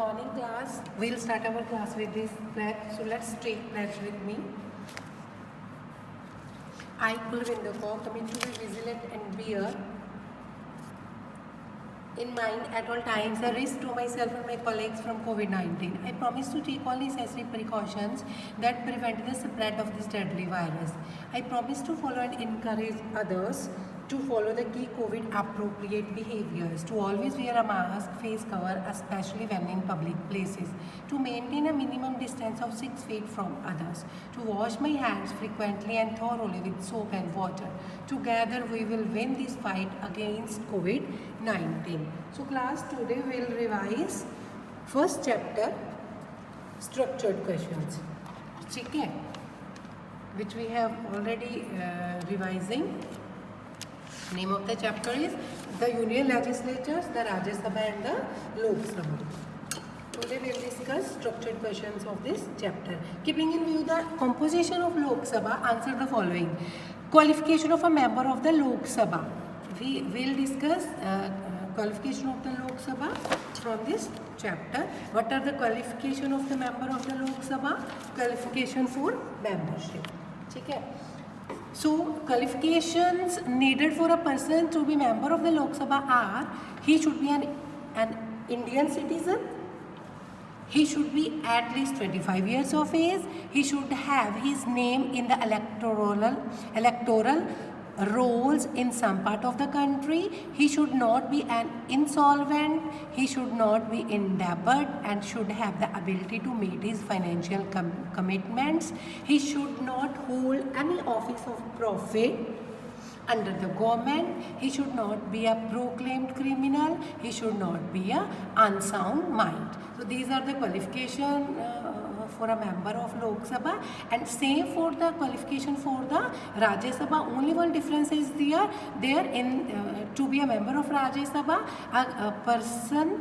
Morning class. We'll start our class with this pledge. So let's take pledge with me. I, Kulvinder Kaur, commit to be vigilant and bear in mind at all times the risk to myself and my colleagues from COVID-19. I promise to take all necessary precautions that prevent the spread of this deadly virus. I promise to follow and encourage others to follow the key COVID appropriate behaviors, to always wear a mask, face cover, especially when in public places, to maintain a minimum distance of 6 feet from others, to wash my hands frequently and thoroughly with soap and water. Together we will win this fight against COVID-19. So class, today we will revise first chapter, structured questions, okay, which we have already revising. Name of the chapter is the Union Legislatures, the Rajya Sabha and the Lok Sabha. Today we will discuss structured questions of this chapter. Keeping in view the composition of Lok Sabha, answer the following. Qualification of a member of the Lok Sabha. We will discuss qualification of the Lok Sabha from this chapter. What are the qualification of the member of the Lok Sabha? Qualification for membership. Okay. So, qualifications needed for a person to be member of the Lok Sabha are: he should be an Indian citizen, he should be at least 25 years of age, he should have his name in the electoral rolls in some part of the country, he should not be an insolvent, he should not be indebted and should have the ability to meet his financial commitments, he should not hold any office of profit under the government, he should not be a proclaimed criminal, he should not be a unsound mind. So these are the qualifications for a member of Lok Sabha, and same for the qualification for the Rajya Sabha. Only one difference is there in to be a member of Rajya Sabha, a person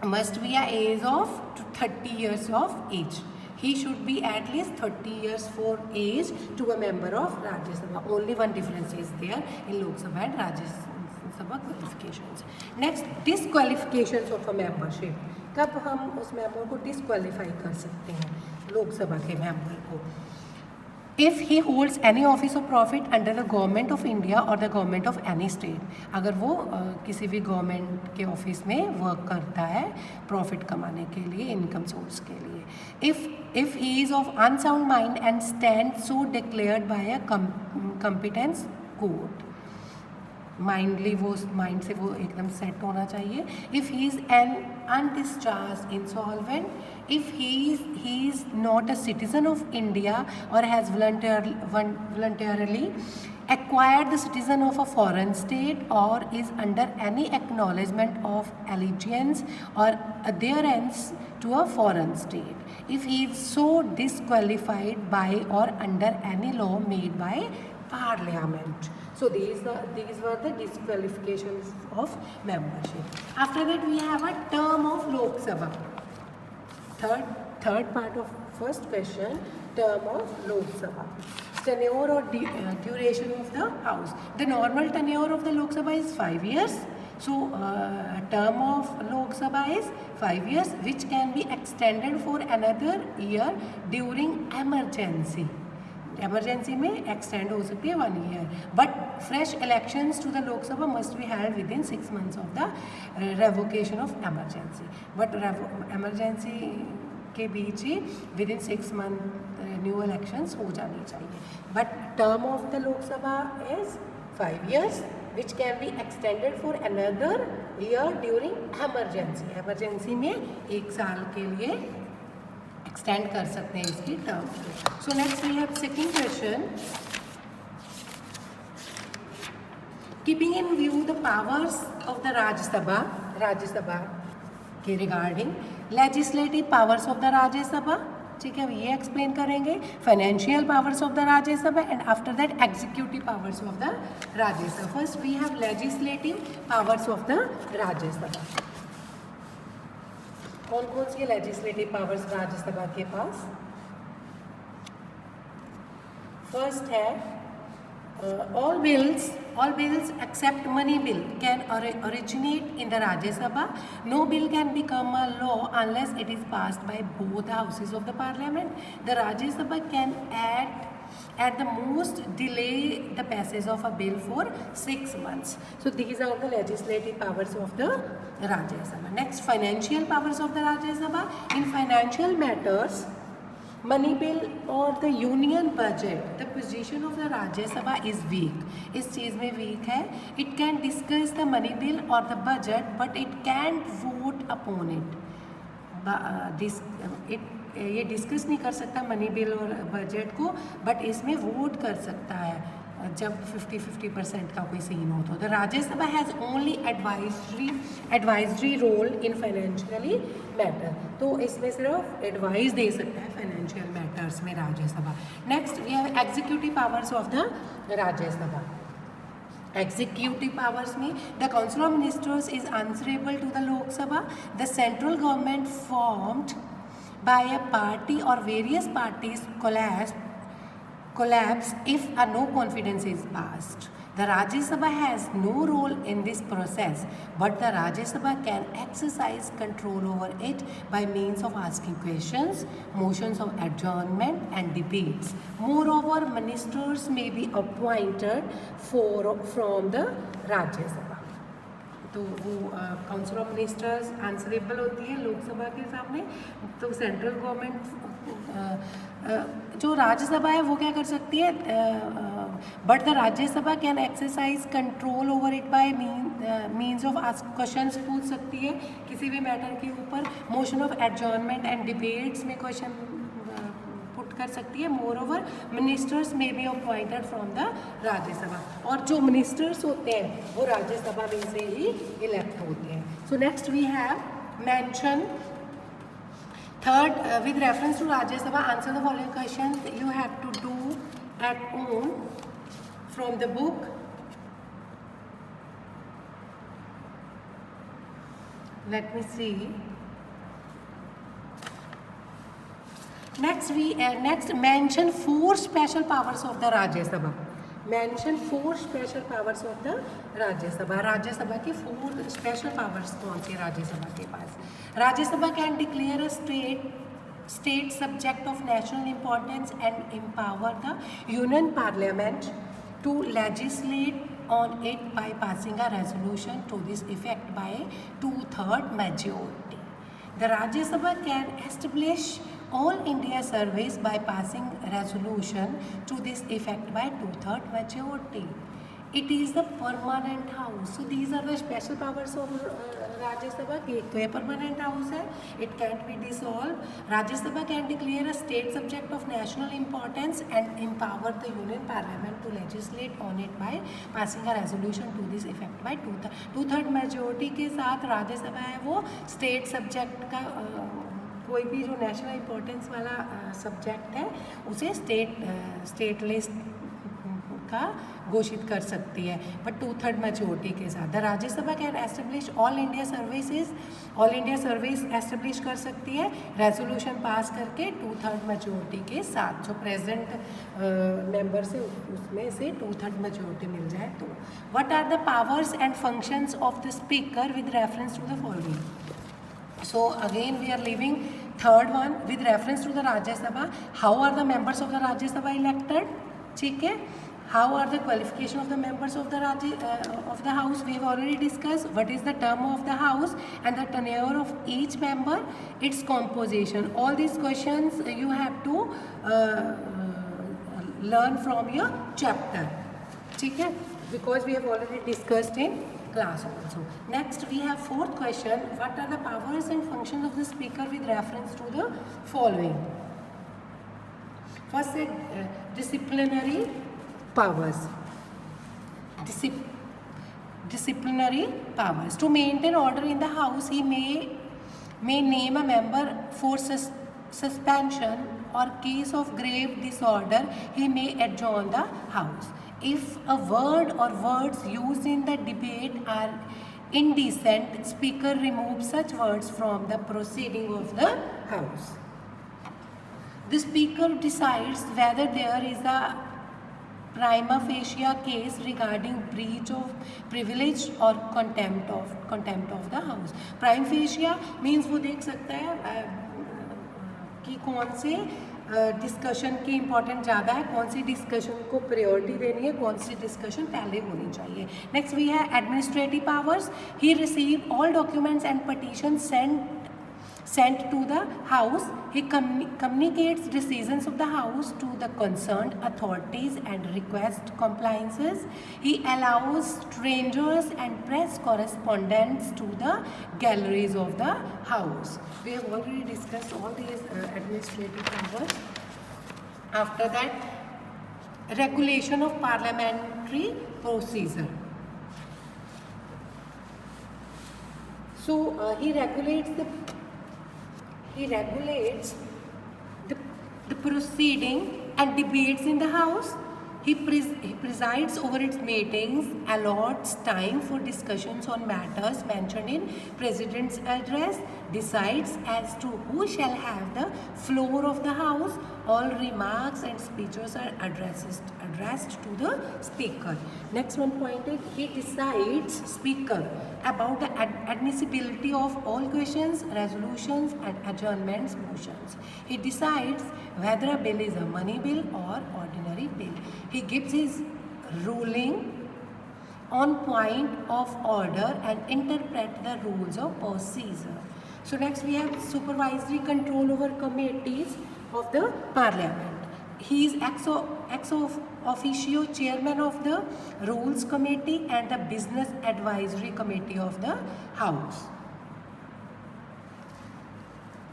must be at age of 30 years of age. He should be at least 30 years for age to a member of Rajya Sabha. Only one difference is there in Lok Sabha and Rajya Sabha qualifications. Next, disqualifications of a membership. कब हम उस member को disqualify कर सकते हैं लोक सभा के मेंबर को? If he holds any office of profit under the government of India or the government of any state, अगर वो किसी भी गवर्नमेंट के ऑफिस में वर्क करता है प्रॉफिट कमाने के लिए, इनकम सोर्स के लिए. If he is of unsound mind and stands so declared by a competence court, माइंडली वो माइंड से वो एकदम सेट होना चाहिए. If he is an undischarged insolvent, if he is not a citizen of India और has voluntarily acquired the citizen of a foreign state or is under any acknowledgement of allegiance or adherence to a foreign state, if he is so disqualified by or under any law made by Parliament. So these were the disqualifications of membership. After that we have a term of Lok Sabha. Third part of first question, term of Lok Sabha. Tenure or duration of the House. The normal tenure of the Lok Sabha is 5 years. So term of Lok Sabha is 5 years, which can be extended for another year during emergency. Emergency में extend हो सकती है 1 year, but fresh elections to the Lok Sabha must be held within 6 months of the revocation of emergency. But emergency के बीच ही within 6 months new elections हो जानी चाहिए. But term of the Lok Sabha is 5 years, which can be extended for another year during emergency. Emergency में 1 साल के लिए एक्सटेंड कर सकते हैं इसकी term. So next we have second question. Keeping in view the powers of the Rajya Sabha के regarding legislative powers of the Rajya Sabha. ठीक है, ये एक्सप्लेन करेंगे. Financial powers of the Rajya Sabha and after that executive powers of the Rajya Sabha. First we have legislative powers of the Rajya Sabha. कौन कौन सी legislative powers Rajya Sabha के पास? फर्स्ट है all bills all bills except money bill can originate in the Rajya Sabha. No bill can become a law unless it is passed by both the houses of the parliament. The Rajya Sabha can at the most delay the passage of a bill for 6 months. So these are the legislative powers of the Rajya Sabha. Next, financial powers of the Rajya Sabha. In financial matters, money bill और the union budget, the position of the Rajya Sabha is weak. इस चीज़ में weak है. It can discuss the money bill or the budget, but it can't vote upon it. ये discuss नहीं कर सकता money bill और budget को, but इसमें वोट कर सकता है जब 50-50% का कोई सीन हो तो. The Rajya Sabha has only advisory role in financially matter. तो इसमें सिर्फ एडवाइस दे सकता है फाइनेंशियल मैटर्स में Rajya Sabha. Next we have executive powers of the Rajya Sabha. Executive powers में the Council of Ministers is answerable to the Lok Sabha. The central government formed by a party or various parties collapse if a no confidence is passed. The Rajya Sabha has no role in this process, but the Rajya Sabha can exercise control over it by means of asking questions, motions of adjournment and debates. Moreover, ministers may be appointed from the Rajya Sabha. तो वो council of ministers answerable होती है लोकसभा के सामने. तो central government जो राज्यसभा है वो क्या कर सकती है, but the Rajya Sabha can exercise control over it by means of ask questions पूछ सकती है किसी भी मैटर के ऊपर. Motion of adjournment and debates में क्वेश्चन पुट कर सकती है. मोर ओवर मिनिस्टर्स में be appointed from the Rajya Sabha, और जो मिनिस्टर्स होते हैं वो राज्यसभा में से ही इलेक्ट होते हैं. So next we have mention third with reference to Rajya Sabha answer the following questions you have to do at own from the book. Let me see. Next mention 4 special powers of the Rajya Sabha. Mention 4 special powers of the Rajya Sabha. Rajya Sabha की 4 special powers कौन सी Rajya Sabha के पास. Rajya Sabha can declare a state subject of national importance and empower the Union Parliament to legislate on it by passing a resolution to this effect by 2/3 majority. The Rajya Sabha can establish all India service by passing resolution to this effect by 2/3 majority. It is the permanent house. So these are the special powers of Rajya Sabha. एक तो ये permanent house है, it can't be dissolved. Rajya Sabha can declare a state subject of national importance and empower the Union Parliament to legislate on it by passing a resolution to this effect by 2/3 majority के साथ राज्य सभा है वो state subject का कोई भी जो नेशनल इम्पोर्टेंस वाला सब्जेक्ट है उसे स्टेट लिस्ट का घोषित कर सकती है, बट 2/3 मेजोरिटी के साथ. The Rajya Sabha can establish all India service establish कर सकती है रेजोल्यूशन पास करके 2/3 मेजोरिटी के साथ. जो प्रेजेंट मेंबर से उसमें से 2/3 मेजोरिटी मिल जाए तो. What are the powers and functions of the speaker with reference to the following. So again we are leaving third one with reference to the Rajya Sabha. How are the members of the Rajya Sabha elected? ठीक है. How are the qualification of the members of the House? We have already discussed what is the term of the House and the tenure of each member, its composition. All these questions you have to learn from your chapter. ठीक है, because we have already discussed in class also. Next we have fourth question. What are the powers and functions of the speaker with reference to the following? First disciplinary powers. Disciplinary powers. To maintain order in the house, he may name a member for suspension or case of grave disorder, he may adjourn the house. If a word or words used in the debate are indecent, speaker removes such words from the proceeding of the house. The speaker decides whether there is a prima facie case regarding breach of privilege or contempt of the house. Prima facie means वो देख सकता है कि कौन से discussion की important ज़्यादा है, कौन सी डिस्कशन को प्रायोरिटी देनी है, कौन सी डिस्कशन पहले होनी चाहिए. नेक्स्ट वी है administrative powers. He receive all documents and petition sent to the house. He communicates decisions of the house to the concerned authorities and request compliances. He allows strangers and press correspondents to the galleries of the house. We have already discussed all these administrative powers. After that, regulation of parliamentary procedure. So he regulates the proceeding and debates in the house. He presides over its meetings, allots time for discussions on matters mentioned in President's address, decides as to who shall have the floor of the house. All remarks and speeches are addressed to the speaker. Next one point is he decides, speaker, about the admissibility of all questions, resolutions and adjournments motions. He decides whether a bill is a money bill or ordinary bill. He gives his ruling on point of order and interpret the rules of procedure. So next we have supervisory control over committees of the parliament. He is ex officio chairman of the rules committee and the business advisory committee of the house.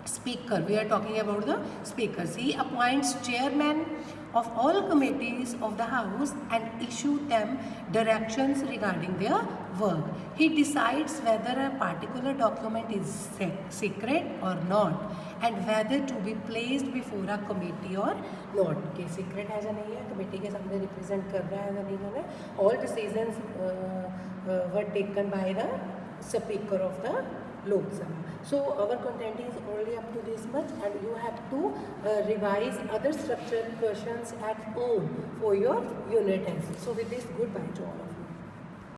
Speaker, we are talking about the speakers. He appoints chairman of all committees of the house and issue them directions regarding their work. He decides whether a particular document is secret or not and whether to be placed before a committee or not. कि secret है या नहीं है, committee के सामने represent कर रहा है या नहीं कर रहा है. All decisions were taken by the speaker of the Lok Sabha. So our content is only up to this much and you have to revise other structured questions at home for your unit tests. So with this, goodbye to all of you.